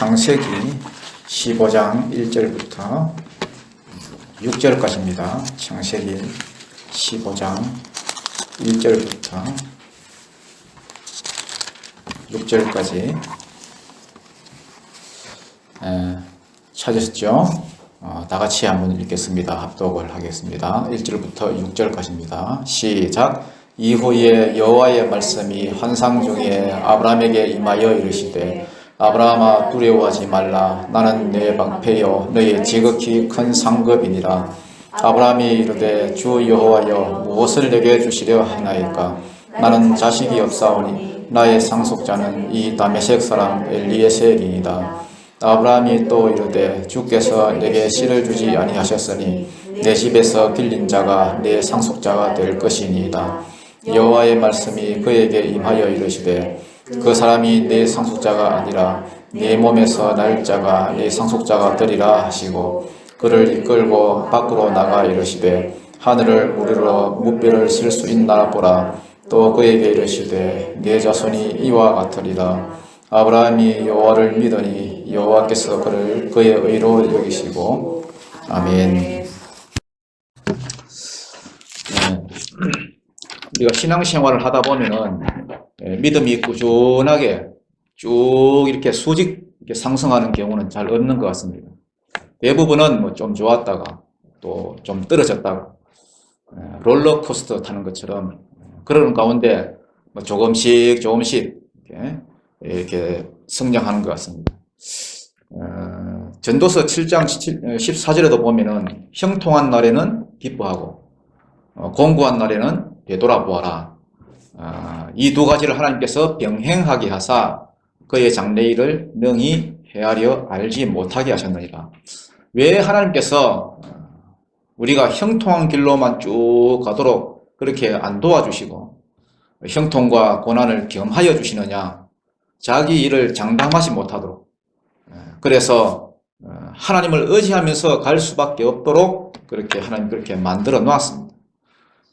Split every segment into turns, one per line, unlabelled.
창세기 15장 1절부터 6절까지입니다. 창세기 15장 1절부터 6절까지 찾으셨죠? 다 같이 한번 읽겠습니다. 합독을 하겠습니다. 1절부터 6절까지입니다. 시작. 이후에 여호와의 말씀이 환상 중에 아브라함에게 임하여 이르시되 아브라함아 두려워하지 말라. 나는 내 방패요 너의 지극히 큰 상급이니라. 아브라함이 이르되 주 여호와여 무엇을 내게 주시려 하나이까. 나는 자식이 없사오니 나의 상속자는 이 다메섹 사람 엘리에셀이니이다. 아브라함이 또 이르되 주께서 내게 씨를 주지 아니하셨으니 내 집에서 길린 자가 내 상속자가 될 것이니이다. 여호와의 말씀이 그에게 임하여 이르시되 그 사람이 내 상속자가 아니라 내 몸에서 날 자가 내 상속자가 되리라 하시고 그를 이끌고 밖으로 나가 이르시되 하늘을 무리로 무뼈를 쓸 수 있나 보라. 또 그에게 이르시되 내 자손이 이와 같으리라. 아브라함이 여호와를 믿으니 여호와께서 그를 그의 의로 여기시고. 아멘. 우리가 신앙생활을 하다 보면은 믿음이 꾸준하게 쭉 이렇게 수직 이렇게 상승하는 경우는 잘 없는 것 같습니다. 대부분은 뭐 좀 좋았다가 또 좀 떨어졌다가 롤러코스터 타는 것처럼 그러는 가운데 뭐 조금씩 이렇게 성장하는 것 같습니다. 전도서 7장 14절에도 보면은 형통한 날에는 기뻐하고 공고한 날에는 되돌아보아라. 이 두 가지를 하나님께서 병행하게 하사 그의 장래일을 능히 헤아려 알지 못하게 하셨느니라. 왜 하나님께서 우리가 형통한 길로만 쭉 가도록 그렇게 안 도와주시고 형통과 고난을 겸하여 주시느냐? 자기 일을 장담하지 못하도록. 그래서 하나님을 의지하면서 갈 수밖에 없도록 그렇게 하나님 그렇게 만들어 놓았습니다.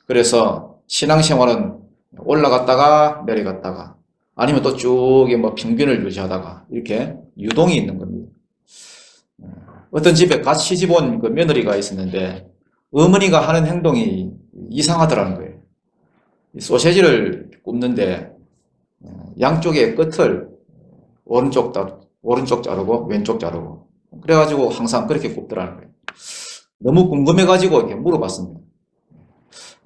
그래서 신앙생활은 올라갔다가 내려갔다가 아니면 또 쭉 뭐 평균을 유지하다가 이렇게 유동이 있는 겁니다. 어떤 집에 갓 시집 온 그 며느리가 있었는데 어머니가 하는 행동이 이상하더라는 거예요. 소시지를 굽는데 양쪽의 끝을 오른쪽 자르고 왼쪽 자르고 그래가지고 항상 그렇게 굽더라는 거예요. 너무 궁금해가지고 이렇게 물어봤습니다.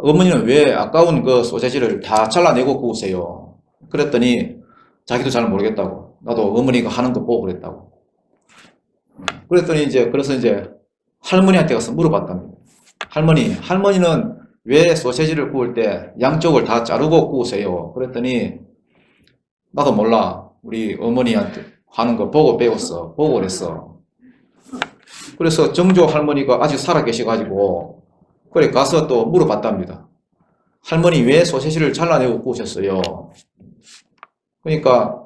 어머니는 왜 아까운 그 소시지를 다 잘라내고 구우세요? 그랬더니 자기도 잘 모르겠다고. 나도 어머니가 하는 거 보고 그랬다고. 그랬더니 그래서 할머니한테 가서 물어봤답니다. 할머니는 왜 소시지를 구울 때 양쪽을 다 자르고 구우세요? 그랬더니 나도 몰라. 우리 어머니한테 하는 거 보고 배웠어. 보고 그랬어. 그래서 정조 할머니가 아직 살아 계셔가지고 그래 가서 또 물어봤답니다. 할머니 왜 소시지를 잘라내고 구우셨어요? 그러니까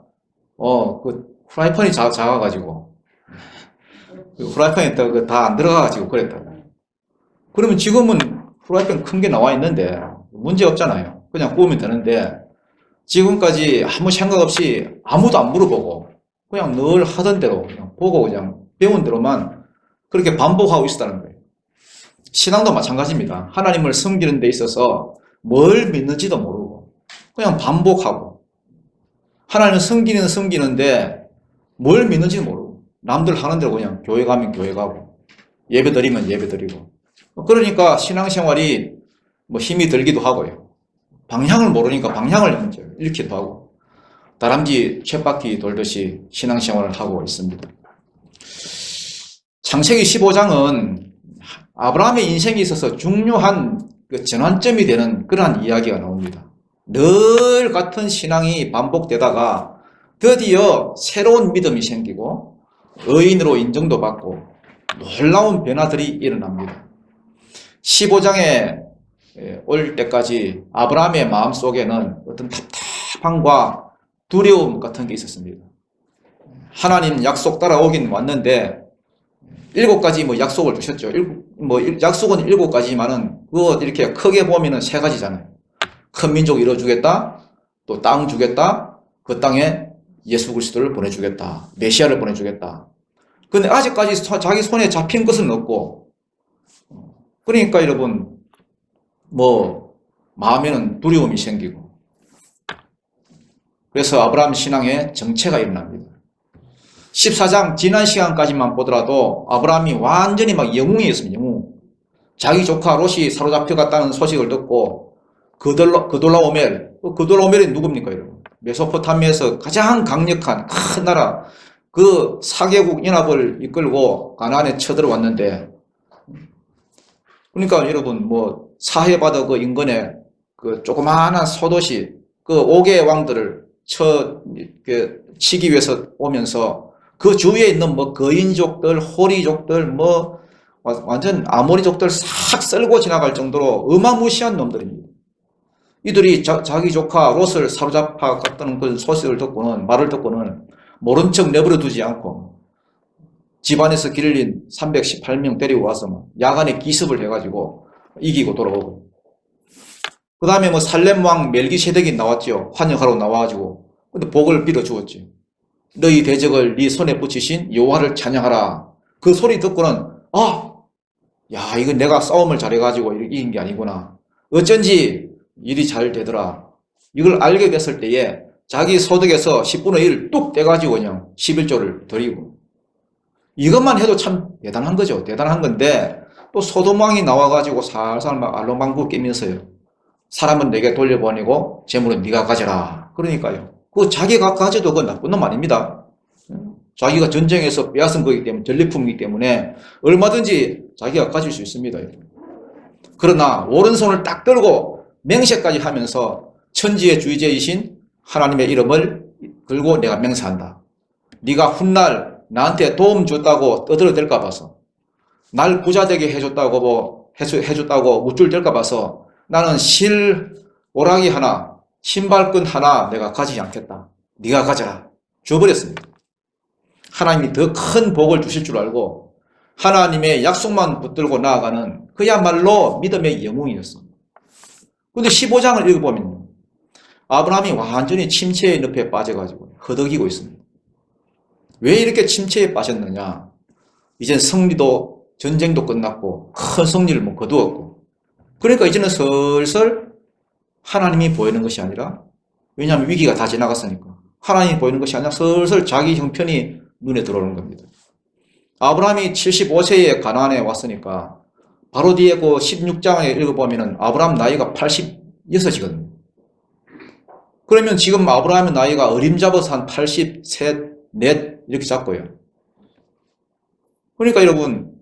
그 프라이팬이 작아가지고 그 프라이팬에 다 안 들어가가지고 그랬다. 그러면 지금은 프라이팬 큰 게 나와 있는데 문제 없잖아요. 그냥 구우면 되는데 지금까지 아무 생각 없이 아무도 안 물어보고 그냥 늘 하던 대로 그냥 보고 그냥 배운 대로만 그렇게 반복하고 있었다는 거예요. 신앙도 마찬가지입니다. 하나님을 섬기는 데 있어서 뭘 믿는지도 모르고 그냥 반복하고 하나님을 섬기는데 뭘 믿는지도 모르고 남들 하는 대로 그냥 교회 가면 교회 가고 예배 드리면 예배 드리고 그러니까 신앙생활이 뭐 힘이 들기도 하고요. 방향을 모르니까 방향을 잃기도 하고 다람쥐 쳇바퀴 돌듯이 신앙생활을 하고 있습니다. 창세기 15장은 아브라함의 인생에 있어서 중요한 그 전환점이 되는 그러한 이야기가 나옵니다. 늘 같은 신앙이 반복되다가 드디어 새로운 믿음이 생기고 의인으로 인정도 받고 놀라운 변화들이 일어납니다. 15장에 올 때까지 아브라함의 마음속에는 어떤 답답함과 두려움 같은 게 있었습니다. 하나님 약속 따라오긴 왔는데 7가지 뭐 약속을 주셨죠. 약속은 7가지지만은 그거 이렇게 크게 보면은 3가지잖아요. 큰 민족 이뤄주겠다, 또 땅 주겠다, 그 땅에 예수 그리스도를 보내주겠다. 메시아를 보내주겠다. 근데 아직까지 자기 손에 잡힌 것은 없고, 그러니까 여러분, 마음에는 두려움이 생기고, 그래서 아브라함 신앙에 정체가 일어납니다. 14장 지난 시간까지만 보더라도 아브라함이 완전히 막 영웅이었습니다. 영웅. 자기 조카 롯이 사로잡혀갔다는 소식을 듣고 그돌라오멜이 누굽니까 여러분? 메소포타미아에서 가장 강력한 큰 나라, 그 4개국 연합을 이끌고 가나안에 쳐들어왔는데, 그러니까 여러분 사해바다 그 인근에 그 조그마한 소도시 그 5개의 왕들을 치기 위해서 오면서 그 주위에 있는 거인족들, 호리족들, 완전 아모리족들 싹 쓸고 지나갈 정도로 어마무시한 놈들입니다. 이들이 자기 조카 롯을 사로잡아 갔다는 그 소식을 듣고는, 말을 듣고는 모른 척 내버려 두지 않고 집안에서 길린 318명 데리고 와서 야간에 기습을 해가지고 이기고 돌아오고, 그 다음에 살렘 왕 멜기세덱이 나왔죠. 환영하러 나와가지고. 근데 복을 빌어 주었지. 너희 대적을 네 손에 붙이신 여호와를 찬양하라. 그 소리 듣고는 이거 내가 싸움을 잘해가지고 이긴 게 아니구나. 어쩐지 일이 잘 되더라. 이걸 알게 됐을 때에 자기 소득에서 10분의 1을 뚝 떼가지고 그냥 11조를 드리고, 이것만 해도 참 대단한 거죠. 대단한 건데 또 소돔 왕이 나와가지고 살살 막 알로망구 끼면서요. 사람은 내게 돌려보내고 재물은 네가 가져라. 그러니까요. 그 자기가 가져도 그건 나쁜 놈 아닙니다. 자기가 전쟁에서 빼앗은 거기 때문에, 전리품이기 때문에 얼마든지 자기가 가질 수 있습니다. 그러나 오른손을 딱 들고 맹세까지 하면서 천지의 주의자이신 하나님의 이름을 걸고 내가 맹세한다. 네가 훗날 나한테 도움 줬다고 떠들어댈까 봐서, 날 부자 되게 해줬다고 우쭐댈까 봐서 나는 오라기 하나, 신발끈 하나 내가 가지지 않겠다. 네가 가져라. 줘버렸습니다. 하나님이 더 큰 복을 주실 줄 알고 하나님의 약속만 붙들고 나아가는 그야말로 믿음의 영웅이었습니다. 그런데 15장을 읽어보면 아브라함이 완전히 침체의 늪에 빠져가지고 허덕이고 있습니다. 왜 이렇게 침체에 빠졌느냐? 이젠 전쟁도 끝났고 큰 승리를 거두었고, 그러니까 이제는 슬슬 하나님이 보이는 것이 아니라, 왜냐하면 위기가 다 지나갔으니까 하나님이 보이는 것이 아니라 슬슬 자기 형편이 눈에 들어오는 겁니다. 아브라함이 75세에 가나안에 왔으니까 바로 뒤에 그 16장에 읽어보면 아브라함 나이가 86이거든요. 그러면 지금 아브라함의 나이가 어림잡아서 한 83, 4 이렇게 잡고요. 그러니까 여러분,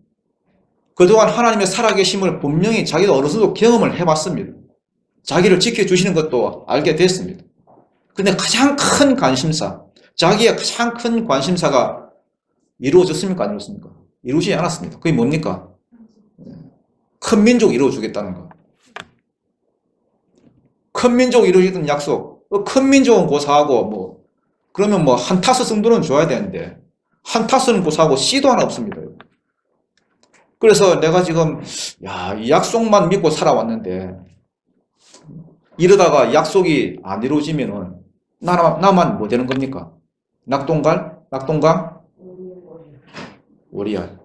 그동안 하나님의 살아계심을 분명히 자기도 어느 정도 경험을 해봤습니다. 자기를 지켜주시는 것도 알게 됐습니다. 근데 가장 큰 관심사, 자기의 가장 큰 관심사가 이루어졌습니까? 안 이루어졌습니까? 이루어지지 않았습니다. 그게 뭡니까? 큰 민족 이루어주겠다는 거. 큰 민족 이루어지던 약속. 큰 민족은 고사하고 그러면 한타스 정도는 줘야 되는데 한타스는 고사하고 씨도 하나 없습니다. 그래서 내가 지금 이 약속만 믿고 살아왔는데 이러다가 약속이 안 이루어지면은 나만 뭐 되는 겁니까? 낙동강? 월이알.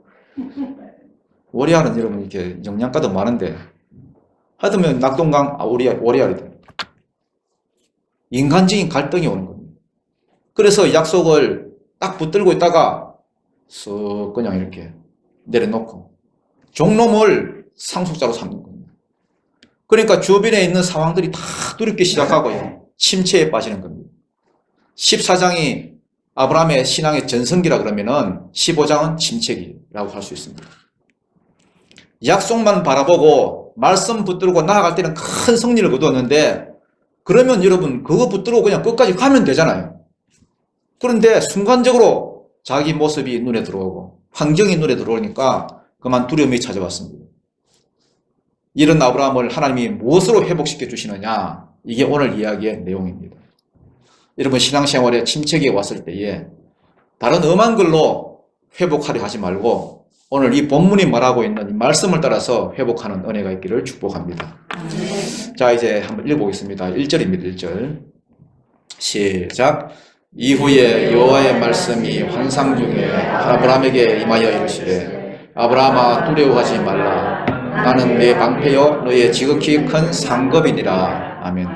월이알은 여러분 이렇게 영양가도 많은데 하여튼 낙동강, 월이알이 됩니다. 인간적인 갈등이 오는 겁니다. 그래서 약속을 딱 붙들고 있다가 쓱 그냥 이렇게 내려놓고 종놈을 상속자로 삼는 겁니다. 그러니까 주변에 있는 상황들이 다 두렵기 시작하고요. 침체에 빠지는 겁니다. 14장이 아브라함의 신앙의 전성기라 그러면은 15장은 침체기라고 할 수 있습니다. 약속만 바라보고 말씀 붙들고 나아갈 때는 큰 승리를 거두었는데, 그러면 여러분 그거 붙들고 그냥 끝까지 가면 되잖아요. 그런데 순간적으로 자기 모습이 눈에 들어오고 환경이 눈에 들어오니까 그만 두려움이 찾아왔습니다. 이런 아브라함을 하나님이 무엇으로 회복시켜 주시느냐, 이게 오늘 이야기의 내용입니다. 여러분 신앙생활에 침체기에 왔을 때에 다른 험한 걸로 회복하려 하지 말고 오늘 이 본문이 말하고 있는 이 말씀을 따라서 회복하는 은혜가 있기를 축복합니다. 자, 이제 한번 읽어보겠습니다. 1절입니다. 1절 시작. 이후에 여호와의 말씀이 환상 중에 아브라함에게 임하여 이르시되 아브라함아 두려워하지 말라. 나는 내 방패요 너의 지극히 큰 상급이니라. 아멘.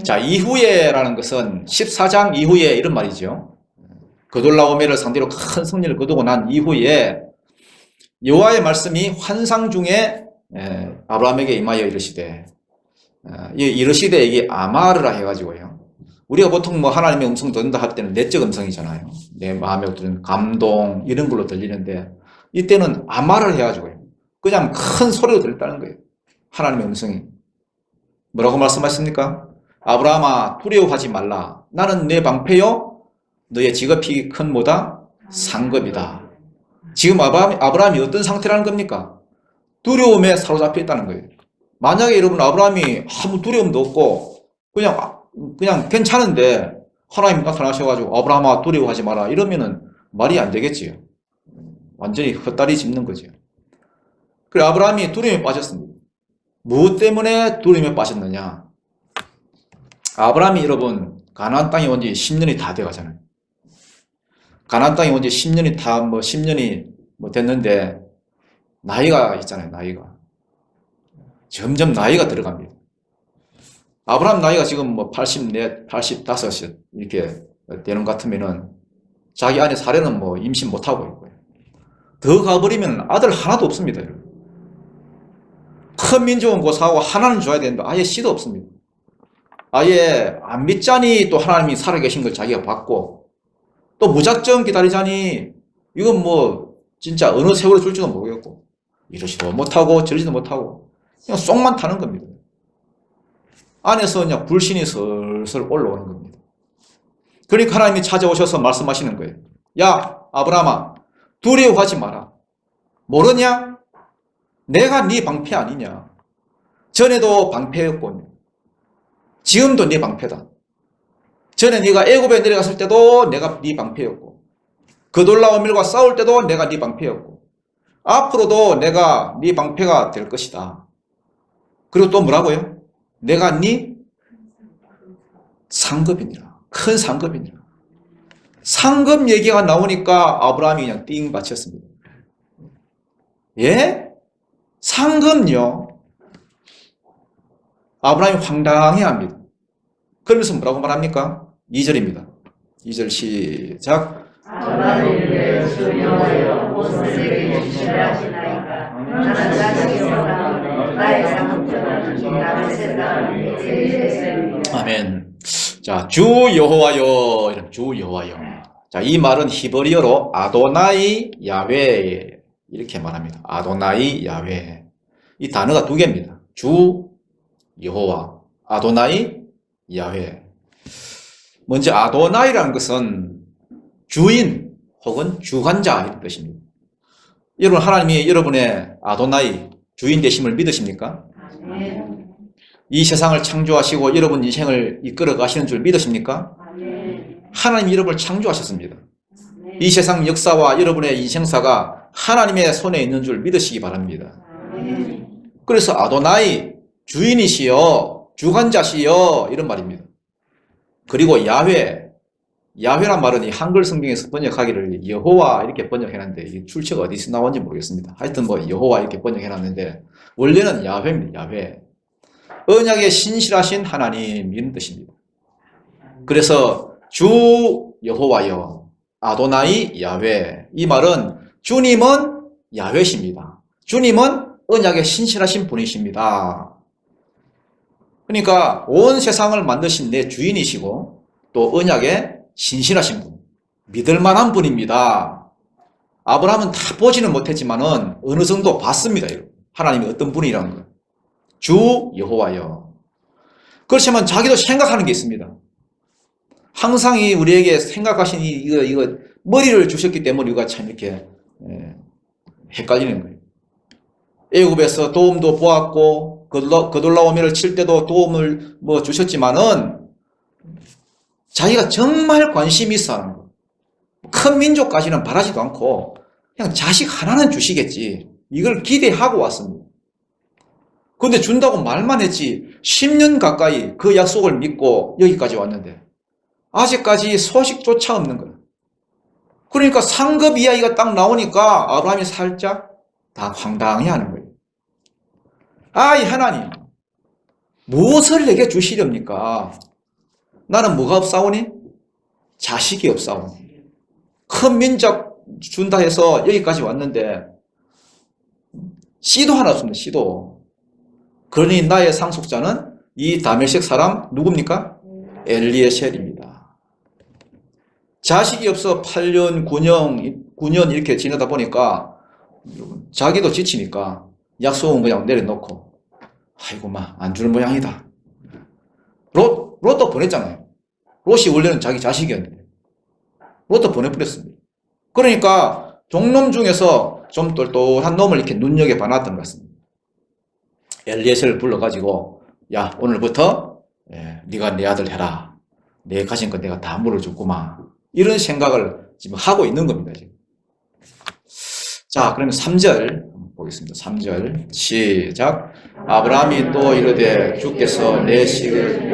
자, 이후에라는 것은 14장 이후에 이런 말이죠. 그돌라오메를 상대로 큰 승리를 거두고 난 이후에 여호와의 말씀이 환상 중에 아브라함에게 임하여 이르시되, 이르시되 이게 아마르라 해가지고요. 우리가 보통 뭐 하나님의 음성 듣는다 할 때는 내적 음성이잖아요. 내 마음에 드는 감동 이런 걸로 들리는데 이때는 아마를 해가지고요. 그냥 큰 소리로 들렸다는 거예요. 하나님의 음성이. 뭐라고 말씀하십니까? 아브라함아 두려워하지 말라. 나는 내 방패요 너의 지극히 큰 뭐다? 상급이다. 지금 아브라함이 어떤 상태라는 겁니까? 두려움에 사로잡혀 있다는 거예요. 만약에 여러분 아브라함이 아무 두려움도 없고 그냥 괜찮은데 하나님이 나타나셔가지고 아브라함아 두려워하지 마라 이러면은 말이 안 되겠지요. 완전히 헛다리 짚는 거죠. 그래 아브라함이 두려움에 빠졌습니다. 무엇 때문에 두려움에 빠졌느냐? 아브라함이 여러분 가나안 땅에 온 지 10년이 다 돼가잖아요. 가나안 땅에 온 지 10년이 다 10년이 됐는데 나이가 있잖아요. 나이가 점점 나이가 들어갑니다. 아브라함 나이가 지금 84, 85 이렇게 되는 것 같으면은 자기 아내 사례는 임신 못하고 있고요. 더 가버리면 아들 하나도 없습니다. 여러분. 큰 민족은 고사하고 하나는 줘야 되는데 아예 씨도 없습니다. 아예 안 믿자니 또 하나님이 살아계신 걸 자기가 받고 또 무작정 기다리자니 이건 진짜 어느 세월에 줄지도 모르겠고 이러지도 못하고 저러지도 못하고 그냥 쏙만 타는 겁니다. 안에서 그냥 불신이 슬슬 올라오는 겁니다. 그러니까 하나님이 찾아오셔서 말씀하시는 거예요. 야 아브라함아 두려워하지 마라. 모르냐? 내가 네 방패 아니냐. 전에도 방패였고 지금도 네 방패다. 전에 네가 애굽에 내려갔을 때도 내가 네 방패였고 그돌라오밀과 싸울 때도 내가 네 방패였고 앞으로도 내가 네 방패가 될 것이다. 그리고 또 뭐라고요? 내가 네 상급이니라. 큰 상급이니라. 상급 얘기가 나오니까 아브라함이 그냥 띵 받쳤습니다. 예? 상급요? 아브라함이 황당해합니다. 그러면서 뭐라고 말합니까? 2절입니다. 2절 시작.
아브라함이 주 여호와여 모세에게 주시라 하시나이까 나는 자식이로다 나의 상급자는 나를 세상에 제일했습니다.
아멘. 자, 주 여호와여, 이런 주 여호와여. 자, 이 말은 히브리어로 아도나이 야훼 이렇게 말합니다. 아도나이 야훼. 이 단어가 두 개입니다. 주 여호와, 아도나이 야훼. 먼저 아도나이라는 것은 주인 혹은 주관자 이런 뜻입니다. 여러분 하나님이 여러분의 아도나이 주인 되심을 믿으십니까?
아멘.
이 세상을 창조하시고 여러분 인생을 이끌어 가시는 줄 믿으십니까?
아멘.
하나님이 여러분을 창조하셨습니다.
아멘.
이 세상 역사와 여러분의 인생사가 하나님의 손에 있는 줄 믿으시기 바랍니다.
아멘.
그래서 아도나이 주인이시여 주관자시여 이런 말입니다. 그리고 야훼, 야훼란 말은 이 한글 성경에서 번역하기를 여호와 이렇게 번역해놨는데 이 출처가 어디서 나온지 모르겠습니다. 하여튼 여호와 이렇게 번역해놨는데 원래는 야훼입니다. 야훼. 언약에 신실하신 하나님 이런 뜻입니다. 그래서 주 여호와여 아도나이 야훼, 이 말은 주님은 야훼십니다. 주님은 언약에 신실하신 분이십니다. 그러니까 온 세상을 만드신 내 주인이시고 또 언약에 신실하신 분, 믿을 만한 분입니다. 아브라함은 다 보지는 못했지만은 어느 정도 봤습니다. 하나님이 어떤 분이라는 거. 주 여호와여. 그렇지만 자기도 생각하는 게 있습니다. 항상 우리에게 생각하신 이거 머리를 주셨기 때문에 우리가 참 이렇게 헷갈리는 거예요. 애굽에서 도움도 보았고 그돌라오미를 칠 때도 도움을 주셨지만은 자기가 정말 관심이 있어 하는 거. 큰 민족까지는 바라지도 않고 그냥 자식 하나는 주시겠지. 이걸 기대하고 왔습니다. 그런데 준다고 말만 했지 10년 가까이 그 약속을 믿고 여기까지 왔는데 아직까지 소식조차 없는 거예요. 그러니까 상급 이야기가 딱 나오니까 아브라함이 살짝 다 황당해하는 거예요. 아이 하나님, 무엇을 내게 주시렵니까? 나는 뭐가 없사오니? 자식이 없사오니. 큰 민족 준다 해서 여기까지 왔는데 씨도 하나 없습니다. 씨도. 그러니 나의 상속자는 이 다메섹 사람 누굽니까? 엘리에셀입니다. 자식이 없어 8년, 9년 이렇게 지내다 보니까 자기도 지치니까 약속은 그냥 내려놓고 아이고 안 주는 모양이다. 롯도 보냈잖아요. 롯이 원래는 자기 자식이었는데 롯도 보내버렸습니다. 그러니까 종놈 중에서 좀 똘똘한 놈을 이렇게 눈여겨봐 놨던 것 같습니다. 엘리에셀을 불러가지고 야 오늘부터 네가 내 아들 해라. 내 가진 거 내가 다 물어줬구만. 이런 생각을 지금 하고 있는 겁니다. 지금. 자, 그러면 3절 보겠습니다. 3절 시작. 아브라함이 또 이르되 주께서 내 식을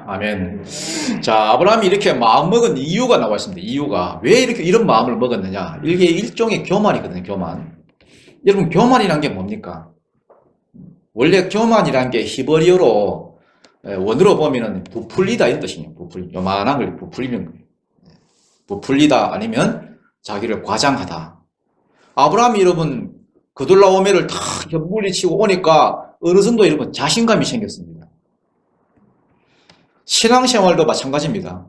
아멘. 자, 아브라함이 이렇게 마음먹은 이유가 나와 있습니다. 이유가 왜 이렇게 이런 마음을 먹었느냐? 이게 일종의 교만이거든요. 교만. 여러분 교만이란 게 뭡니까? 원래 교만이란 게 히브리어로 원어로 보면은 부풀리다 이런 뜻이에요. 요만한 걸 부풀리는 거예요. 부풀리다 아니면 자기를 과장하다. 아브라함이 여러분 그돌라오메를 다 물리치고 오니까 어느 정도 여러분 자신감이 생겼습니다. 신앙생활도 마찬가지입니다.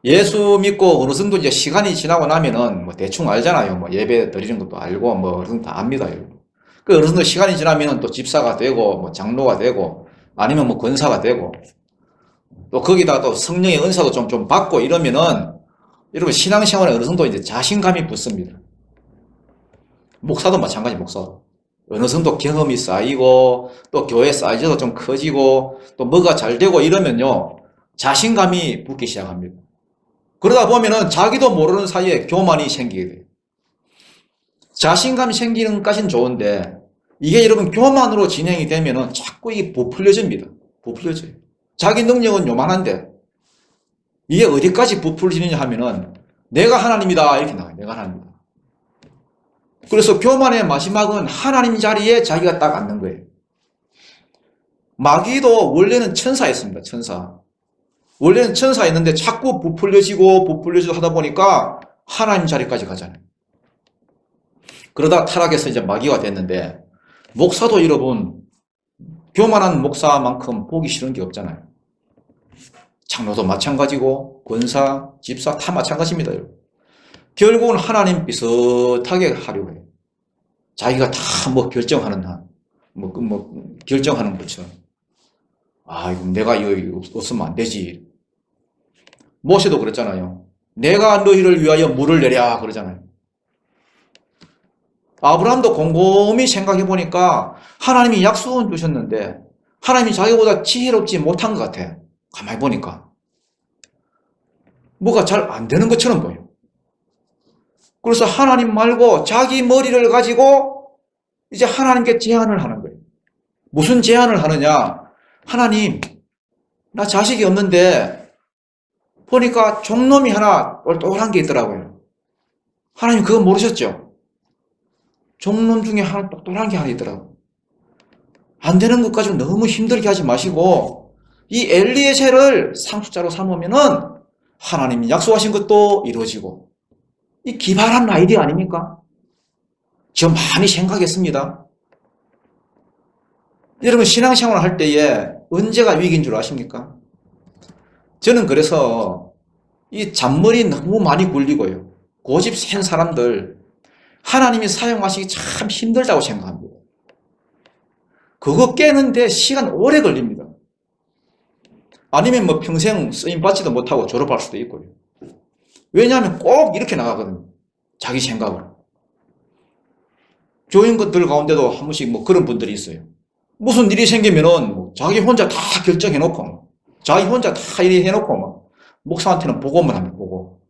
예수 믿고 어느 정도 이제 시간이 지나고 나면은 뭐 대충 알잖아요. 뭐 예배 드리는 것도 알고 뭐 어느 정도 다 압니다. 그 어느 정도 시간이 지나면은 또 집사가 되고 뭐 장로가 되고 아니면 뭐 권사가 되고 또 거기다 또 성령의 은사도 좀 받고 이러면은 여러분 신앙생활에 어느 정도 이제 자신감이 붙습니다. 목사도 마찬가지 목사도. 어느 정도 경험이 쌓이고 또 교회 사이즈도 좀 커지고 또 뭐가 잘 되고 이러면요 자신감이 붙기 시작합니다. 그러다 보면은 자기도 모르는 사이에 교만이 생기게 돼요. 자신감이 생기는 것까지는 좋은데 이게 여러분 교만으로 진행이 되면은 자꾸 이게 부풀려집니다. 부풀려져요. 자기 능력은 요만한데 이게 어디까지 부풀리느냐 하면은 내가 하나님이다 이렇게 나와요. 내가 하나님이다. 그래서 교만의 마지막은 하나님 자리에 자기가 딱 앉는 거예요. 마귀도 원래는 천사였습니다. 천사. 원래는 천사였는데 자꾸 부풀려지고 하다 보니까 하나님 자리까지 가잖아요. 그러다 타락해서 이제 마귀가 됐는데 목사도 여러분 교만한 목사만큼 보기 싫은 게 없잖아요. 장로도 마찬가지고 권사, 집사 다 마찬가지입니다. 여러분. 결국은 하나님 비슷하게 하려고 해요. 자기가 다 뭐 결정하는 한, 결정하는 것처럼. 아, 이거 내가 이거 없으면 안 되지. 모세도 그랬잖아요. 내가 너희를 위하여 물을 내랴 그러잖아요. 아브라함도 곰곰이 생각해 보니까 하나님이 약속은 주셨는데 하나님이 자기보다 지혜롭지 못한 것 같아. 가만히 보니까. 뭐가 잘 안 되는 것처럼 보여. 그래서 하나님 말고 자기 머리를 가지고 이제 하나님께 제안을 하는 거예요. 무슨 제안을 하느냐? 하나님, 나 자식이 없는데 보니까 종놈이 하나 똘똘한 게 있더라고요. 하나님 그거 모르셨죠? 종놈 중에 하나 똘똘한 게 하나 있더라고요. 안 되는 것 가지고 너무 힘들게 하지 마시고 이 엘리에셀을 상속자로 삼으면은 하나님이 약속하신 것도 이루어지고 이 기발한 아이디어 아닙니까? 저 많이 생각했습니다. 여러분 신앙생활을 할 때에 언제가 위기인 줄 아십니까? 저는 그래서 이 잔머리 너무 많이 굴리고요. 고집 센 사람들 하나님이 사용하시기 참 힘들다고 생각합니다. 그거 깨는데 시간 오래 걸립니다. 아니면 뭐 평생 쓰임 받지도 못하고 졸업할 수도 있고요. 왜냐하면 꼭 이렇게 나가거든요. 자기 생각으로. 교인들 가운데도 한 번씩 뭐 그런 분들이 있어요. 무슨 일이 생기면은 뭐 자기 혼자 다 결정해놓고, 자기 혼자 다 일이 해놓고, 막 목사한테는 보고만 하면 보고.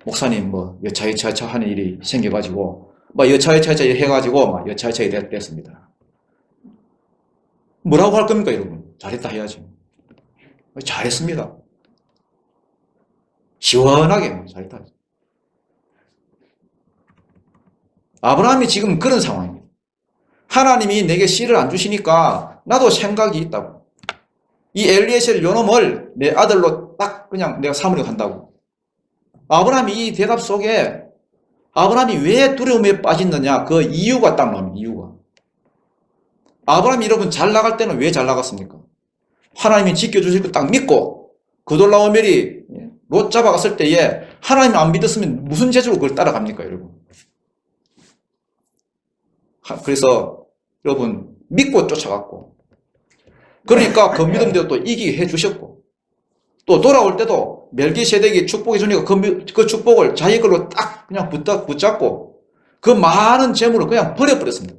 목사님 뭐 여차여차 하는 일이 생겨가지고, 막 여차여차 해가지고 막 여차여차 됐습니다. 뭐라고 할 겁니까, 여러분? 잘했다 해야지. 잘했습니다. 시원하게 잘했다. 아브라함이 지금 그런 상황입니다. 하나님이 내게 씨를 안 주시니까 나도 생각이 있다고. 이 엘리에셀 요놈을 내 아들로 딱 그냥 내가 삼으려고 한다고. 아브라함이 이 대답 속에 아브라함이 왜 두려움에 빠졌느냐 그 이유가 딱 나옵니다. 이유가. 아브라함이 여러분 잘 나갈 때는 왜 잘 나갔습니까? 하나님이 지켜주실 거 딱 믿고 그돌라오멜이 롯 잡아갔을 때에 하나님 안 믿었으면 무슨 재주로 그걸 따라갑니까, 여러분? 그래서 여러분 믿고 쫓아갔고 그러니까 그 믿음대로 또 이기게 해주셨고 또 돌아올 때도 멜기세덱이 축복해 주니까 그 축복을 자기 걸로 딱 그냥 붙잡고 그 많은 재물을 그냥 버려버렸습니다.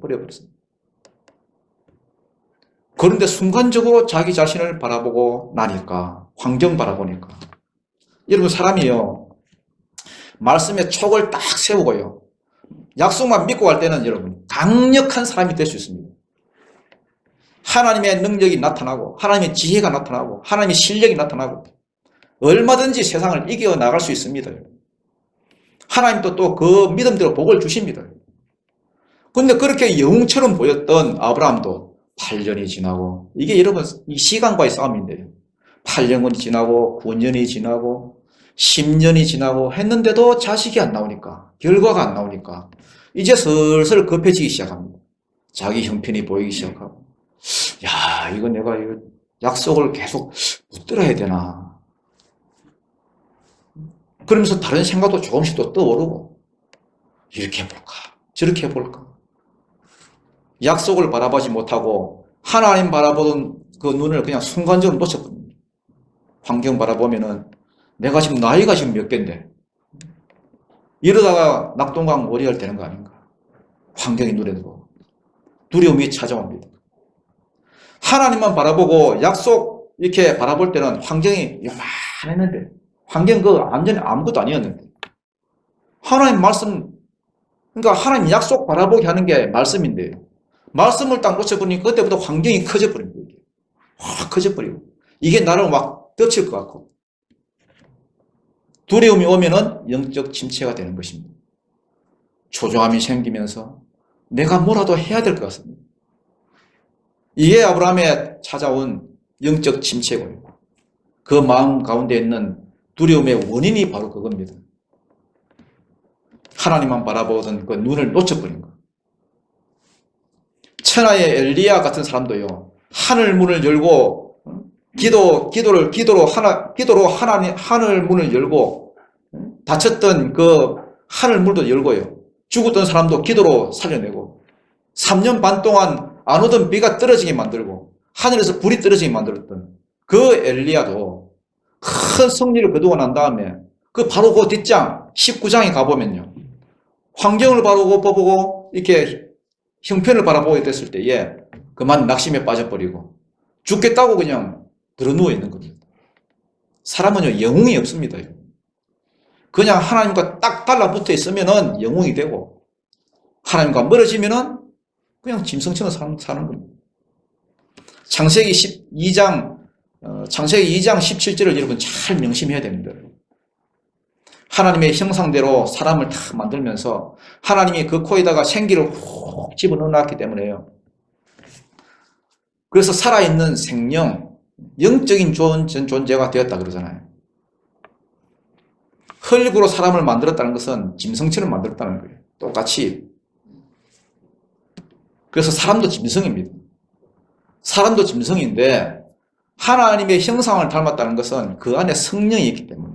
그런데 순간적으로 자기 자신을 바라보고 나니까 환경 바라보니까 여러분 사람이요 말씀에 촉을 딱 세우고요 약속만 믿고 갈 때는 여러분 강력한 사람이 될 수 있습니다. 하나님의 능력이 나타나고 하나님의 지혜가 나타나고 하나님의 실력이 나타나고 얼마든지 세상을 이겨나갈 수 있습니다. 하나님도 또 그 믿음대로 복을 주십니다. 그런데 그렇게 영웅처럼 보였던 아브라함도 8년이 지나고 이게 여러분 이 시간과의 싸움인데요. 8년이 지나고 9년이 지나고 10년이 지나고 했는데도 자식이 안 나오니까 결과가 안 나오니까 이제 슬슬 급해지기 시작합니다. 자기 형편이 보이기 시작하고 야 이거 내가 이거 약속을 계속 붙들어야 되나 그러면서 다른 생각도 조금씩 또 떠오르고 이렇게 해볼까 저렇게 해볼까 약속을 바라보지 못하고 하나님 바라보던 그 눈을 그냥 순간적으로 놓쳤거든요. 환경 바라보면은 내가 지금 나이가 지금 몇 개인데 이러다가 낙동강 오리알 되는 거 아닌가. 환경이 눈에 들고 두려움이 찾아옵니다. 하나님만 바라보고 약속 이렇게 바라볼 때는 환경이 요만했는데 환경 그 완전히 아무것도 아니었는데 하나님 말씀 그러니까 하나님 약속 바라보게 하는 게 말씀인데요. 말씀을 딱 놓쳐버리니까 그때부터 환경이 커져버립니다. 확 커져버리고 이게 나를 막 덮칠 것 같고 두려움이 오면은 영적 침체가 되는 것입니다. 초조함이 생기면서 내가 뭐라도 해야 될 것 같습니다. 이게 아브라함에 찾아온 영적 침체고요. 그 마음 가운데 있는 두려움의 원인이 바로 그겁니다. 하나님만 바라보던 그 눈을 놓쳐버린 것. 천하의 엘리야 같은 사람도요. 하늘 문을 열고 기도로 하늘 문을 열고 닫혔던 그 하늘 문도 열고요. 죽었던 사람도 기도로 살려내고 3년 반 동안 안 오던 비가 떨어지게 만들고 하늘에서 불이 떨어지게 만들었던 그 엘리야도 큰 승리를 거두고 난 다음에 그 바로 그 뒷장 19장에 가보면요. 환경을 바라보고 이렇게 형편을 바라보게 됐을 때에 그만 낙심에 빠져버리고 죽겠다고 그냥 드러누워 있는 겁니다. 사람은요 영웅이 없습니다. 그냥 하나님과 딱 달라붙어 있으면은 영웅이 되고 하나님과 멀어지면은 그냥 짐승처럼 사는 겁니다. 창세기 2장 17절을 여러분 잘 명심해야 됩니다. 하나님의 형상대로 사람을 다 만들면서 하나님이 그 코에다가 생기를 훅 집어넣어놨기 때문에요. 그래서 살아있는 생명, 영적인 존재가 되었다 그러잖아요. 흙으로 사람을 만들었다는 것은 짐승처럼 만들었다는 거예요. 똑같이. 그래서 사람도 짐승입니다. 사람도 짐승인데 하나님의 형상을 닮았다는 것은 그 안에 성령이 있기 때문에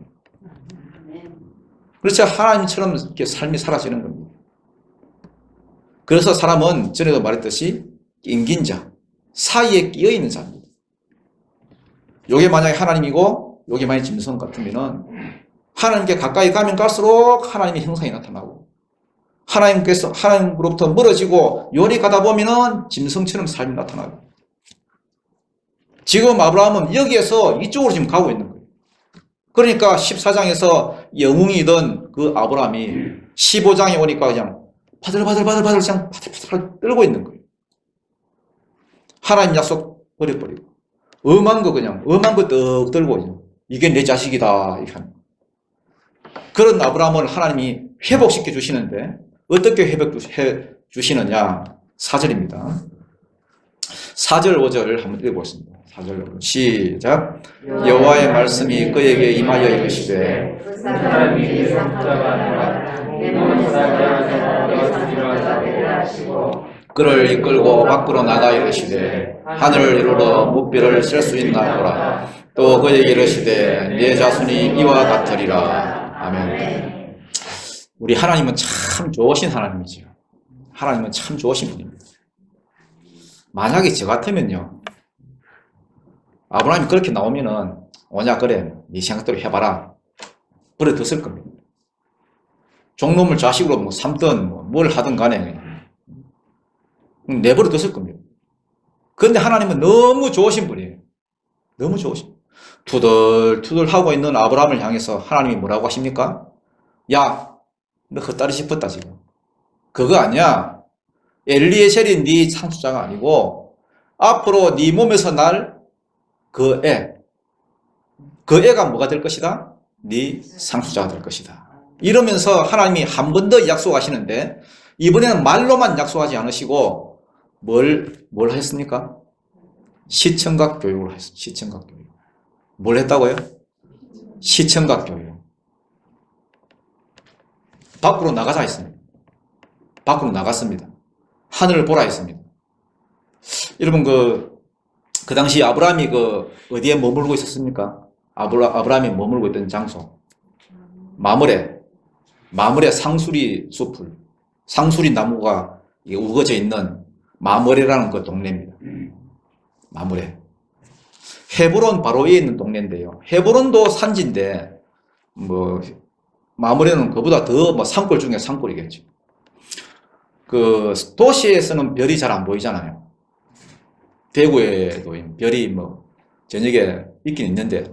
그렇죠. 하나님처럼 이렇게 삶이 사라지는 겁니다. 그래서 사람은 전에도 말했듯이 낑긴 자, 사이에 끼어 있는 자입니다. 요게 만약에 하나님이고 요게 만약에 짐승 같으면은 하나님께 가까이 가면 갈수록 하나님의 형상이 나타나고 하나님으로부터 멀어지고 요리 가다 보면은 짐승처럼 삶이 나타나고 지금 아브라함은 여기에서 이쪽으로 지금 가고 있는 거예요. 그러니까 14장에서 영웅이던 그 아브라함이 15장에 오니까 그냥 바들바들 그냥 바들바들 떨고 있는 거예요. 하나님 약속 버려버리고. 엄한 거 떡 들고, 이게 내 자식이다. 이렇게 하는. 그런 아브라함을 하나님이 회복시켜 주시는데, 어떻게 회복해 주시느냐? 4절입니다. 4절, 5절 한번 읽어보겠습니다. 4절, 시작. 여호와의 말씀이 그에게 임하여 이르시되,
그 사람이
그를 이끌고 밖으로 나가 이르시되, 하늘을 이루러 무뼈를 셀 수 있나 보라. 또 그에게 이르시되, 내 자손이 이와 같으리라. 아멘. 우리 하나님은 참 좋으신 하나님이죠. 하나님은 참 좋으신 분입니다. 만약에 저 같으면요, 아브라함이 그렇게 나오면은, 오냐, 그래, 네 생각대로 해봐라. 버려뒀을 겁니다. 종놈을 자식으로 뭐 삼든, 뭘 하든 간에, 내버려뒀을 겁니다. 그런데 하나님은 너무 좋으신 분이에요. 너무 좋으신. 투덜투덜 하고 있는 아브라함을 향해서 하나님이 뭐라고 하십니까? 야, 너 헛다리 짚었다, 지금. 그거 아니야. 엘리에셀이 네 상수자가 아니고, 앞으로 네 몸에서 날 그 애가 뭐가 될 것이다? 네 상수자가 될 것이다. 이러면서 하나님이 한 번 더 약속하시는데, 이번에는 말로만 약속하지 않으시고, 뭘 하셨습니까? 시청각 교육을 하셨습니다. 시청각 교육. 뭘 했다고요? 시청각 교육. 밖으로 나가자 했습니다. 밖으로 나갔습니다. 하늘을 보라 했습니다. 여러분, 그 당시 아브라함이 어디에 머물고 있었습니까? 아브라함이 머물고 있던 장소. 마므레 상수리 숲을, 상수리 나무가 우거져 있는 마므레라는 그 동네입니다. 마므레. 헤브론 바로 위에 있는 동네인데요. 헤브론도 산지인데, 마므레는 그보다 더 산골 중에 산골이겠죠. 도시에서는 별이 잘 안 보이잖아요. 대구에도 별이 저녁에 있긴 있는데,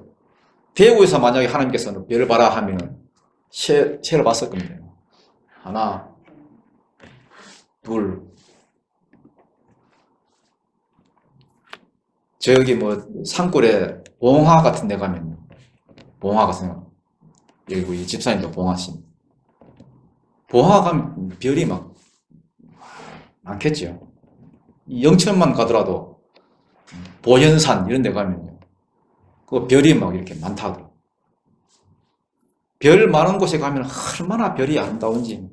대구에서 만약에 하나님께서는 별을 봐라 하면은, 새를 봤을 겁니다. 하나, 둘. 저기 산골에 봉화 같은 데 가면, 봉화 같은 거. 여기 우리 집사님도 봉화신. 봉화 가면 별이 많겠죠. 영천만 가더라도, 보현산 이런 데 가면요, 그 별이 이렇게 많다고. 별 많은 곳에 가면 얼마나 별이 아름다운지,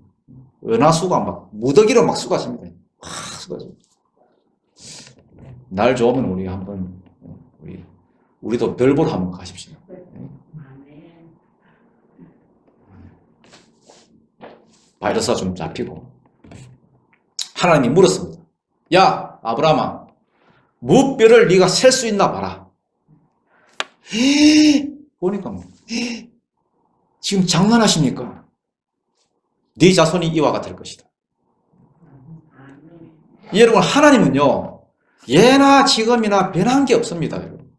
은하수가 무더기로 쏟아집니다. 쏟아집니다. 날 좋으면 우리 한번, 우리도 별 보러 한번 가십시오. 바이러스가 좀 잡히고. 하나님이 물었습니다. 야, 아브라함아, 무뼈를 네가 셀 수 있나 봐라. 보니까 지금 장난하십니까? 네 자손이 이와 같을 것이다. 여러분, 하나님은요, 예나 지금이나 변한 게 없습니다. 여러분.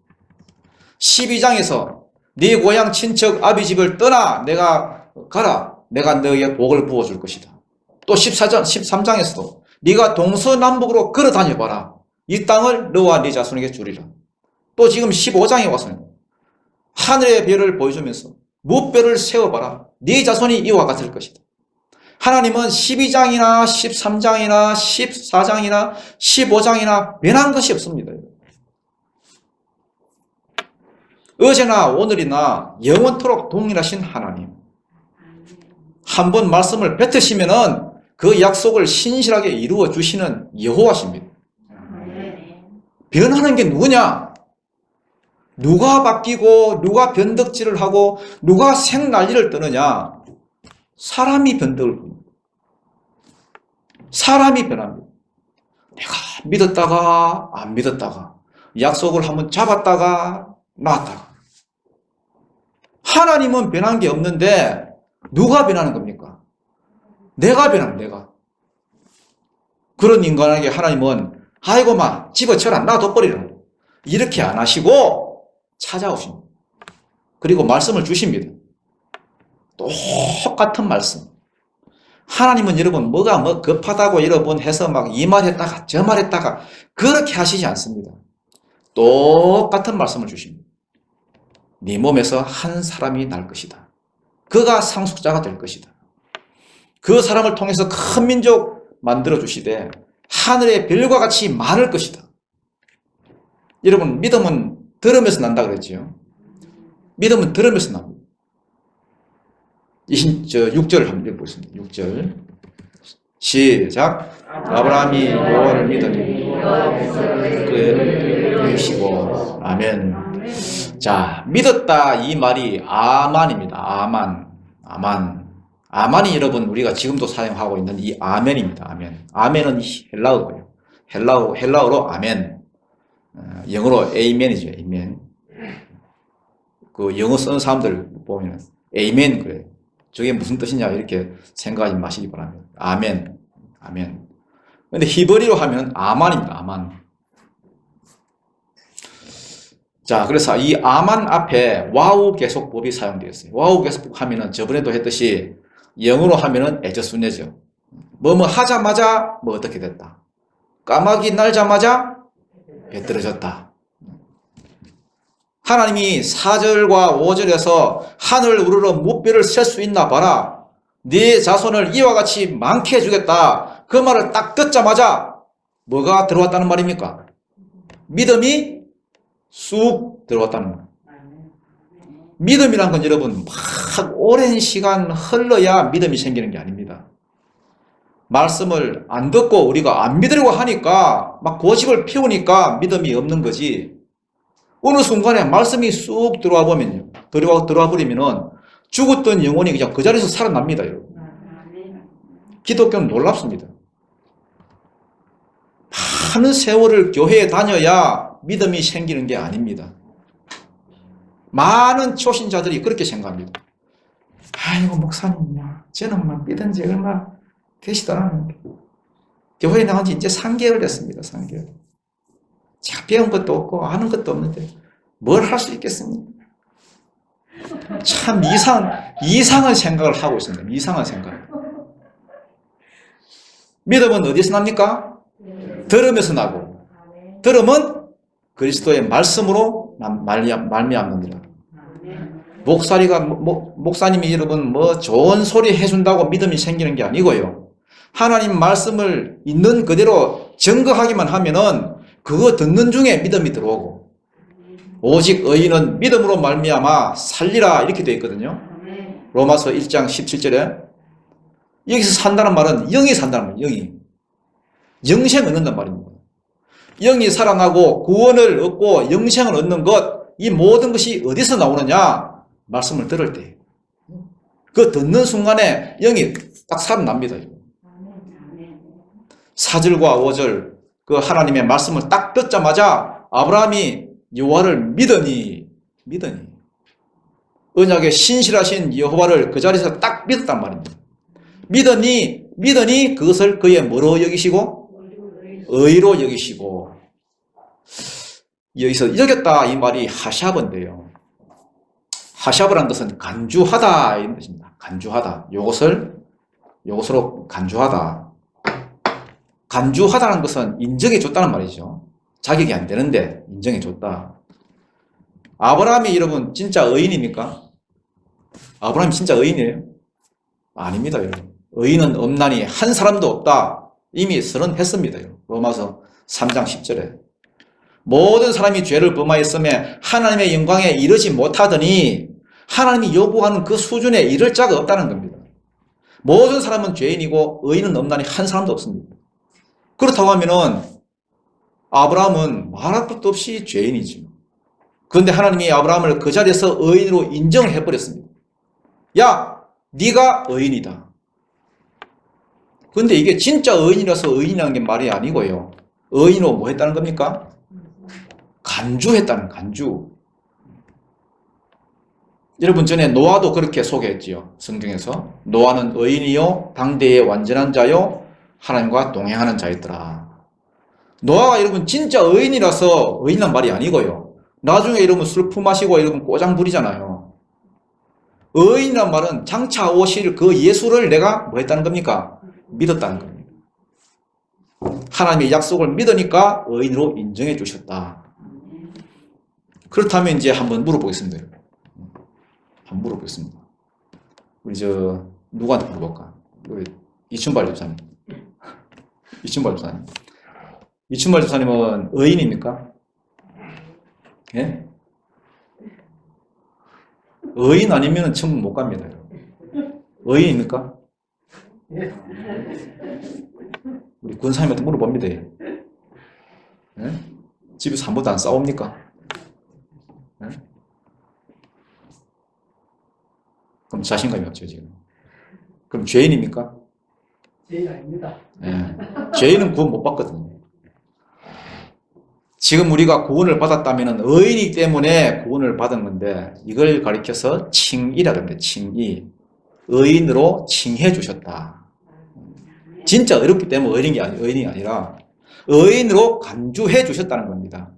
12장에서 네 고향 친척 아비 집을 떠나 내가 가라. 내가 너에게 복을 부어줄 것이다. 또 13장에서도 네가 동서남북으로 걸어 다녀봐라. 이 땅을 너와 네 자손에게 주리라. 또 지금 15장에 와서는 하늘의 별을 보여주면서 무뼈를 세워봐라. 네 자손이 이와 같을 것이다. 하나님은 12장이나 13장이나 14장이나 15장이나 변한 것이 없습니다. 어제나 오늘이나 영원토록 동일하신 하나님. 한번 말씀을 뱉으시면은 그 약속을 신실하게 이루어 주시는 여호와십니다. 변하는 게 누구냐? 누가 바뀌고 누가 변덕질을 하고 누가 생난리를 떠느냐? 사람이 변덕을 합니다. 사람이 변합니다. 내가 믿었다가 안 믿었다가 약속을 한번 잡았다가 놨다가. 하나님은 변한 게 없는데 누가 변하는 겁니까? 내가 변하는 내가. 그런 인간에게 하나님은 아이고 집어쳐라 놔둬버리라 이렇게 안 하시고 찾아오십니다. 그리고 말씀을 주십니다. 똑같은 말씀. 하나님은 여러분 뭐가 급하다고 여러분 해서 이 말 했다가 저 말 했다가 그렇게 하시지 않습니다. 똑같은 말씀을 주십니다. 네 몸에서 한 사람이 날 것이다. 그가 상속자가 될 것이다. 그 사람을 통해서 큰 민족 만들어 주시되 하늘의 별과 같이 많을 것이다. 여러분, 믿음은 들으면서 난다 그랬지요. 믿음은 들으면서 납니다. 6절 한번 읽어보겠습니다. 6절 시작. 아브라함이 여호와를 믿으니 그의 이시고 아멘. 자, 믿었다 이 말이 아만입니다. 아만이 여러분 우리가 지금도 사용하고 있는 이 아멘입니다. 아멘은 헬라어고요. 헬라어로 아멘. 영어로 에이멘이죠. 에이멘. 그 영어 쓰는 사람들 보면 에이멘 그래요. 저게 무슨 뜻이냐 이렇게 생각하지 마시기 바랍니다. 아멘. 근데 히브리로 하면 아만입니다. 아만. 자, 그래서 이 아만 앞에 와우 계속법이 사용되었어요. 와우 계속법 하면은 저번에도 했듯이 영어로 하면은 에저순례죠. 뭐뭐 하자마자 뭐 어떻게 됐다. 까마귀 날자마자 배 떨어졌다. 하나님이 4절과 5절에서 하늘 우러러 무뼈를 셀 수 있나 봐라. 네 자손을 이와 같이 많게 해주겠다. 그 말을 딱 듣자마자 뭐가 들어왔다는 말입니까? 믿음이 쑥 들어왔다는 말. 믿음이란 건 여러분 막 오랜 시간 흘러야 믿음이 생기는 게 아닙니다. 말씀을 안 듣고 우리가 안 믿으려고 하니까 막 고집을 피우니까 믿음이 없는 거지. 어느 순간에 말씀이 쑥 들어와 보면요. 들어와 버리면은 죽었던 영혼이 그냥 그 자리에서 살아납니다, 여러분. 기독교는 놀랍습니다. 많은 세월을 교회에 다녀야 믿음이 생기는 게 아닙니다. 많은 초신자들이 그렇게 생각합니다. 아이고, 목사님이야. 저는 막 믿은 지 얼마 되시도 않았는데. 교회에 나온 지 이제 3개월 됐습니다, 3개월. 제가 배운 것도 없고 아는 것도 없는데 뭘 할 수 있겠습니까? 참 이상한 생각을 하고 있습니다. 이상한 생각. 믿음은 어디서 납니까? 들으면서 나고, 들음은 그리스도의 말씀으로 말미암느니라. 목사님이 여러분 뭐 좋은 소리 해준다고 믿음이 생기는 게 아니고요. 하나님 말씀을 있는 그대로 증거하기만 하면은 그거 듣는 중에 믿음이 들어오고, 오직 의인은 믿음으로 말미암아 살리라 이렇게 되어 있거든요. 로마서 1장 17절에 여기서 산다는 말은 영이 산다는 말이에요. 영이 영생을 얻는단 말입니다. 영이 살아나고 구원을 얻고 영생을 얻는 것, 이 모든 것이 어디서 나오느냐? 말씀을 들을 때. 그 듣는 순간에 영이 딱 살아납니다. 4절과 5절 그 하나님의 말씀을 딱 듣자마자 아브라함이 여호와를 믿으니 언약에 신실하신 여호와를 그 자리에서 딱 믿었단 말입니다. 믿으니 그것을 그의 뭐로 여기시고? 의로 여기시고. 여기서 여겼다 이 말이 하샵인데요. 하샵이란 것은 간주하다 이런 뜻입니다. 간주하다. 요것으로 간주하다. 간주하다는 것은 인정해 줬다는 말이죠. 자격이 안 되는데 인정해 줬다. 아브라함이 여러분 진짜 의인입니까? 아브라함이 진짜 의인이에요? 아닙니다, 여러분. 의인은 없나니 한 사람도 없다. 이미 선언했습니다. 로마서 3장 10절에. 모든 사람이 죄를 범하였음에 하나님의 영광에 이르지 못하더니 하나님이 요구하는 그 수준에 이를 자가 없다는 겁니다. 모든 사람은 죄인이고 의인은 없나니 한 사람도 없습니다. 그렇다고 하면은 아브라함은 말할 것도 없이 죄인이지. 그런데 하나님이 아브라함을 그 자리에서 의인으로 인정을 해버렸습니다. 야, 네가 의인이다. 그런데 이게 진짜 의인이라서 의인이라는 게 말이 아니고요. 의인으로 뭐 했다는 겁니까? 간주했다는 간주. 여러분 전에 노아도 그렇게 소개했지요. 성경에서. 노아는 의인이요 당대의 완전한 자요 하나님과 동행하는 자였더라. 노아가 여러분 진짜 의인이라서 의인란 말이 아니고요. 나중에 여러분 술 품마시고 여러분 꼬장 부리잖아요. 의인이란 말은 장차 오실 그 예수를 내가 뭐 했다는 겁니까? 믿었다는 겁니다. 하나님의 약속을 믿으니까 의인으로 인정해 주셨다. 그렇다면 이제 한번 물어보겠습니다. 한번 물어보겠습니다. 우리 누구한테 물어볼까? 우리 이춘발 집사님. 이춘발 집사님. 이춘발 집사님은 의인입니까? 예? 의인 아니면 천국 못 갑니다. 의인입니까? 우리 군사님한테 물어봅니다. 예? 집에서 한 번도 안 싸웁니까? 예? 그럼 자신감이 없죠, 지금. 그럼 죄인입니까?
죄인 아닙니다.
예. 죄인은 구원 못 받거든요. 지금 우리가 구원을 받았다면 의인이기 때문에 구원을 받은 건데 이걸 가리켜서 칭의라고 합니다. 칭의. 의인으로 칭해 주셨다. 진짜 어렵기 때문에 의인이 아니라 의인으로 간주해 주셨다는 겁니다.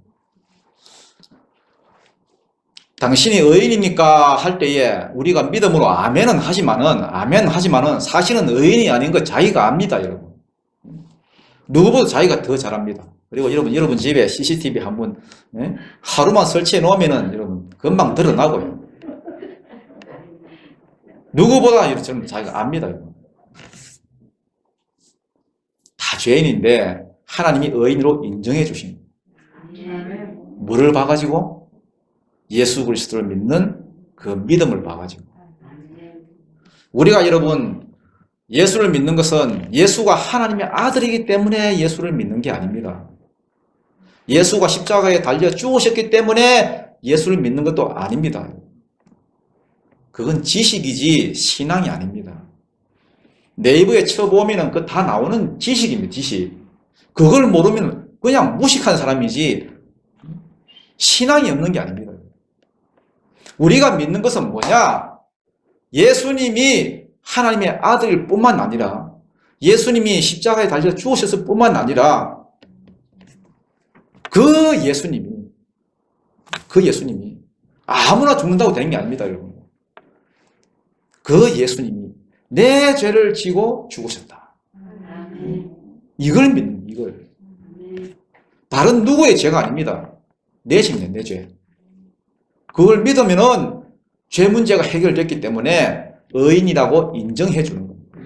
당신이 의인입니까? 할 때에 우리가 믿음으로 아멘은 하지만은 사실은 의인이 아닌 거 자기가 압니다, 여러분. 누구보다 자기가 더 잘합니다. 그리고 여러분 집에 CCTV 한번 하루만 설치해 놓으면은 여러분 금방 드러나고요. 누구보다 이렇게 자기가 압니다, 여러분. 다 죄인인데 하나님이 의인으로 인정해 주십니다. 뭐를 봐가지고? 예수 그리스도를 믿는 그 믿음을 봐가지고. 우리가 여러분 예수를 믿는 것은 예수가 하나님의 아들이기 때문에 예수를 믿는 게 아닙니다. 예수가 십자가에 달려 죽으셨기 때문에 예수를 믿는 것도 아닙니다. 그건 지식이지 신앙이 아닙니다. 네이버에 쳐보면 그 다 나오는 지식입니다. 지식. 그걸 모르면 그냥 무식한 사람이지 신앙이 없는 게 아닙니다. 우리가 믿는 것은 뭐냐? 예수님이 하나님의 아들일 뿐만 아니라 예수님이 십자가에 달려 죽으셨을 뿐만 아니라 그 예수님이 아무나 죽는다고 되는 게 아닙니다, 여러분. 그 예수님이 내 죄를 지고 죽으셨다. 이걸 믿는, 이걸. 다른 누구의 죄가 아닙니다. 내 죄입니다, 내 죄. 그걸 믿으면은 죄 문제가 해결됐기 때문에 의인이라고 인정해 주는 겁니다.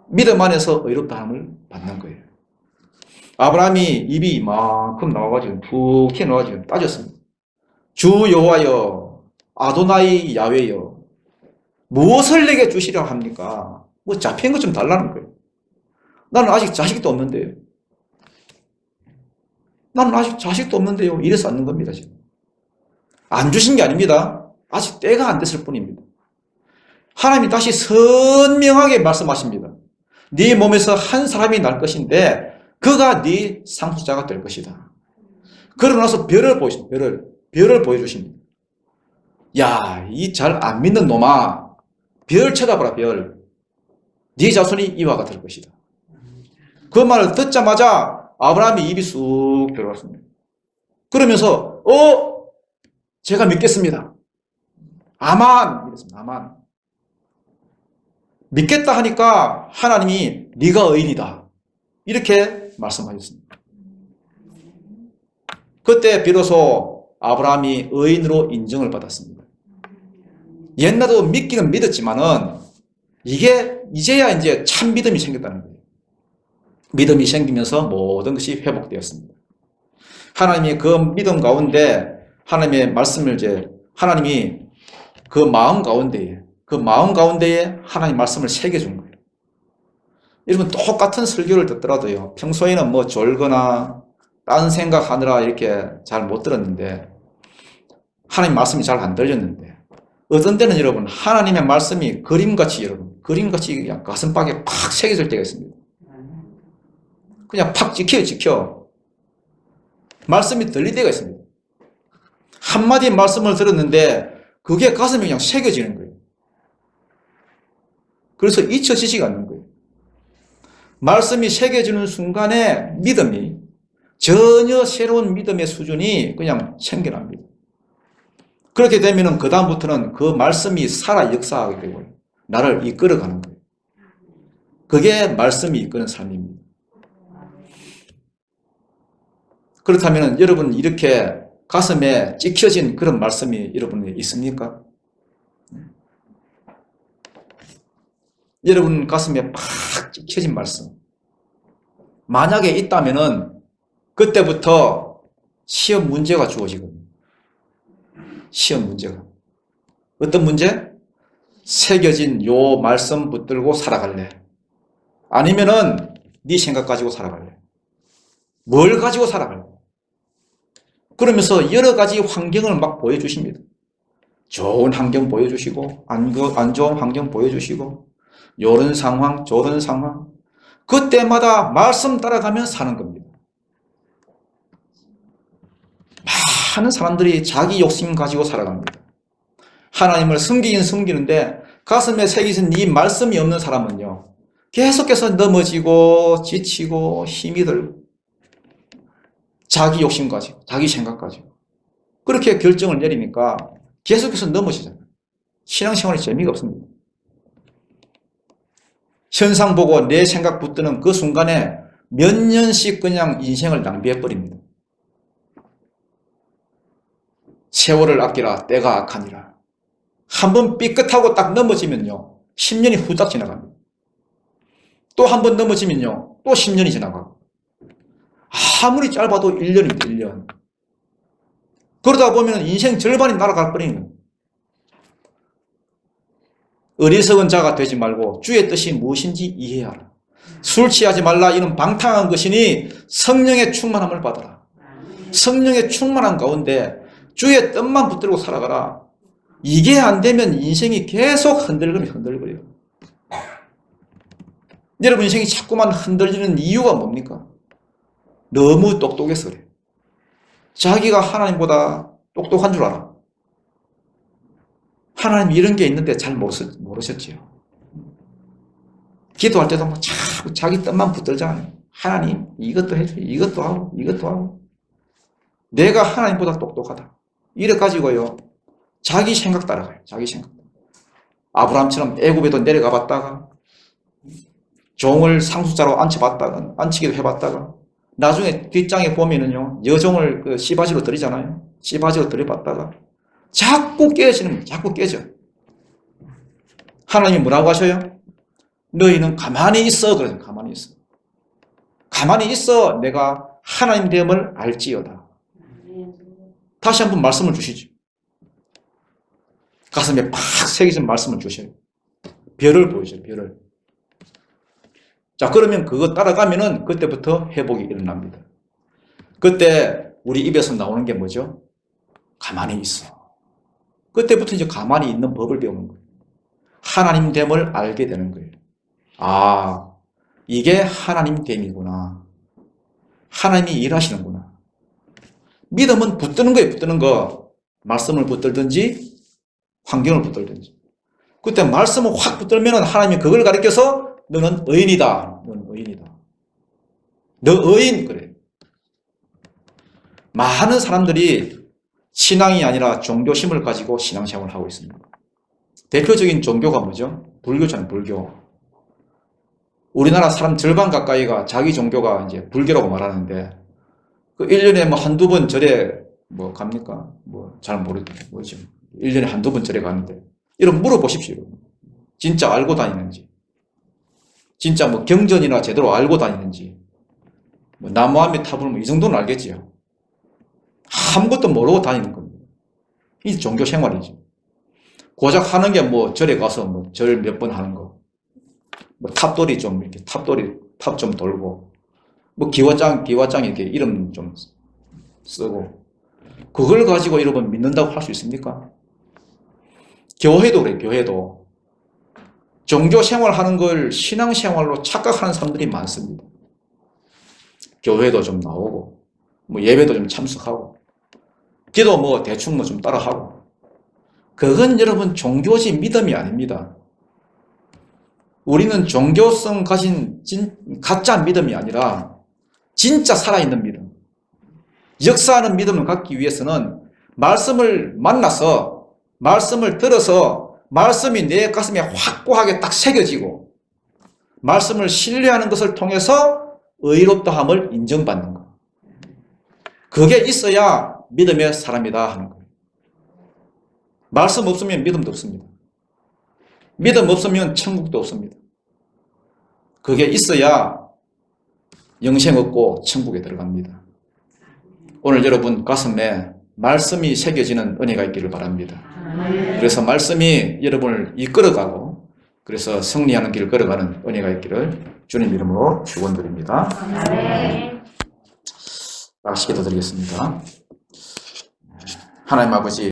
믿음 안에서 의롭다함을 받는 거예요. 아브라함이 입이 이만큼 나와가지고 툭 튀어나와가지고 따졌습니다. 주 여호와여, 아도나이 야훼여, 무엇을 내게 주시려 합니까? 뭐 잡힌 것 좀 달라는 거예요. 나는 아직 자식도 없는데요. 이래서 앉는 겁니다, 지금. 안 주신 게 아닙니다. 아직 때가 안 됐을 뿐입니다. 하나님이 다시 선명하게 말씀하십니다. 네 몸에서 한 사람이 날 것인데 그가 네 상속자가 될 것이다. 그러고 나서 별을 보여주십니다. 별을 보여주십니다. 야, 이 잘 안 믿는 놈아, 별 쳐다봐라, 별. 네 자손이 이와 같을 것이다. 그 말을 듣자마자 아브라함이 입이 쑥 들어갔습니다. 그러면서 제가 믿겠습니다. 아만 이랬습니다. 아만. 믿겠다 하니까 하나님이 네가 의인이다. 이렇게 말씀하셨습니다. 그때 비로소 아브라함이 의인으로 인정을 받았습니다. 옛날도 믿기는 믿었지만은 이게 이제야 이제 참 믿음이 생겼다는 거예요. 믿음이 생기면서 모든 것이 회복되었습니다. 하나님이 그 믿음 가운데 하나님의 말씀을 하나님이 그 마음 가운데에 하나님 말씀을 새겨준 거예요. 여러분 똑같은 설교를 듣더라도요, 평소에는 뭐 졸거나 딴 생각하느라 이렇게 잘 못 들었는데 하나님 말씀이 잘 안 들렸는데 어떤 때는 여러분 하나님의 말씀이 그림같이 그냥 가슴팍에 팍 새겨질 때가 있습니다. 그냥 팍 찍혀. 말씀이 들릴 때가 있습니다. 한마디 말씀을 들었는데 그게 가슴에 그냥 새겨지는 거예요. 그래서 잊혀지지가 않는 거예요. 말씀이 새겨지는 순간에 믿음이 전혀 새로운 믿음의 수준이 그냥 생겨납니다. 그렇게 되면 그 다음부터는 그 말씀이 살아 역사하게 되고 나를 이끌어가는 거예요. 그게 말씀이 이끄는 삶입니다. 그렇다면 여러분 이렇게 가슴에 찍혀진 그런 말씀이 여러분에게 있습니까? 여러분 가슴에 팍 찍혀진 말씀. 만약에 있다면은 그때부터 시험 문제가 주어지거든요. 시험 문제가. 어떤 문제? 새겨진 요 말씀 붙들고 살아갈래? 아니면은 네 생각 가지고 살아갈래? 뭘 가지고 살아갈래? 그러면서 여러 가지 환경을 막 보여주십니다. 좋은 환경 보여주시고 안 좋은 환경 보여주시고 요런 상황 저런 상황 그때마다 말씀 따라가면 사는 겁니다. 많은 사람들이 자기 욕심 가지고 살아갑니다. 하나님을 숨기긴 숨기는데 가슴에 새기신 이 말씀이 없는 사람은요 계속해서 넘어지고 지치고 힘이 들고 자기 욕심 가지고 자기 생각 가지고 그렇게 결정을 내리니까 계속해서 넘어지잖아요. 신앙생활이 재미가 없습니다. 현상 보고 내 생각 붙드는 그 순간에 몇 년씩 그냥 인생을 낭비해버립니다. 세월을 아끼라 때가 악하니라. 한번 삐끗하고 딱 넘어지면요 10년이 후딱 지나갑니다. 또 한 번 넘어지면요 또 10년이 지나가고 아무리 짧아도 1년입니다. 1년. 그러다 보면 인생 절반이 날아갈 뻔해요. 어리석은 자가 되지 말고 주의 뜻이 무엇인지 이해하라. 술 취하지 말라 이는 방탕한 것이니 성령의 충만함을 받아라. 성령의 충만함 가운데 주의 뜻만 붙들고 살아가라. 이게 안 되면 인생이 계속 흔들거려요. 여러분 인생이 자꾸만 흔들리는 이유가 뭡니까? 너무 똑똑해서 그래요. 자기가 하나님보다 똑똑한 줄 알아. 하나님 이런 게 있는데 잘 모르셨지요. 기도할 때도 뭐 자꾸 자기 뜻만 붙들잖아요. 하나님 이것도 해줘, 이것도 하고 이것도 하고. 내가 하나님보다 똑똑하다. 이래 가지고요. 자기 생각 따라가요. 자기 생각. 아브라함처럼 애굽에도 내려가 봤다가 종을 상속자로 앉히기도 해봤다가 나중에 뒷장에 보면은요 여종을 그 씨바지로 들이잖아요. 씨바지로 들여봤다가 자꾸 깨지는 거예요. 자꾸 깨져. 하나님이 뭐라고 하셔요? 너희는 가만히 있어. 그래요. 가만히 있어. 가만히 있어. 내가 하나님 됨을 알지어다. 다시 한번 말씀을 주시죠. 가슴에 팍 새겨진 말씀을 주셔요. 별을 보여줘요. 별을. 자, 그러면 그거 따라가면은 그때부터 회복이 일어납니다. 그때 우리 입에서 나오는 게 뭐죠? 가만히 있어. 그때부터 이제 가만히 있는 법을 배우는 거예요. 하나님 됨을 알게 되는 거예요. 아, 이게 하나님 됨이구나. 하나님이 일하시는구나. 믿음은 붙드는 거예요. 붙드는 거. 말씀을 붙들든지 환경을 붙들든지. 그때 말씀을 확 붙들면 하나님이 그걸 가르쳐서 너는 의인이다. 너는 의인이다. 너 의인. 그래. 많은 사람들이 신앙이 아니라 종교심을 가지고 신앙생활을 하고 있습니다. 대표적인 종교가 뭐죠? 불교잖아요. 불교. 우리나라 사람 절반 가까이가 자기 종교가 이제 불교라고 말하는데 그 1년에 뭐 한두 번 절에 뭐 갑니까? 뭐 잘 모르죠. 1년에 한두 번 절에 가는데 이런 물어보십시오. 진짜 알고 다니는지. 진짜 뭐 경전이나 제대로 알고 다니는지. 뭐 나무아미 탑을 뭐 이 정도는 알겠지요. 아무것도 모르고 다니는 겁니다. 이 종교 생활이죠. 고작 하는 게 뭐 절에 가서 뭐 절 몇 번 하는 거. 뭐 탑돌이 좀 이렇게 탑 좀 돌고 뭐 기와장 이렇게 이름 좀 쓰고 그걸 가지고 여러분 믿는다고 할 수 있습니까? 교회도 그래요. 교회도 종교 생활하는 걸 신앙 생활로 착각하는 사람들이 많습니다. 교회도 좀 나오고 뭐 예배도 좀 참석하고 기도 뭐 대충 뭐 좀 따라하고 그건 여러분 종교지 믿음이 아닙니다. 우리는 종교성 가진 가짜 믿음이 아니라 진짜 살아있는 믿음, 역사하는 믿음을 갖기 위해서는 말씀을 만나서 말씀을 들어서 말씀이 내 가슴에 확고하게 딱 새겨지고 말씀을 신뢰하는 것을 통해서 의롭다함을 인정받는 것. 그게 있어야 믿음의 사람이다 하는 거예요. 말씀 없으면 믿음도 없습니다. 믿음 없으면 천국도 없습니다. 그게 있어야 영생 얻고 천국에 들어갑니다. 오늘 여러분 가슴에 말씀이 새겨지는 은혜가 있기를 바랍니다. 그래서 말씀이 여러분을 이끌어가고 그래서 승리하는 길을 걸어가는 은혜가 있기를 주님 이름으로 축원드립니다. 같이 기도드리겠습니다. 하나님 아버지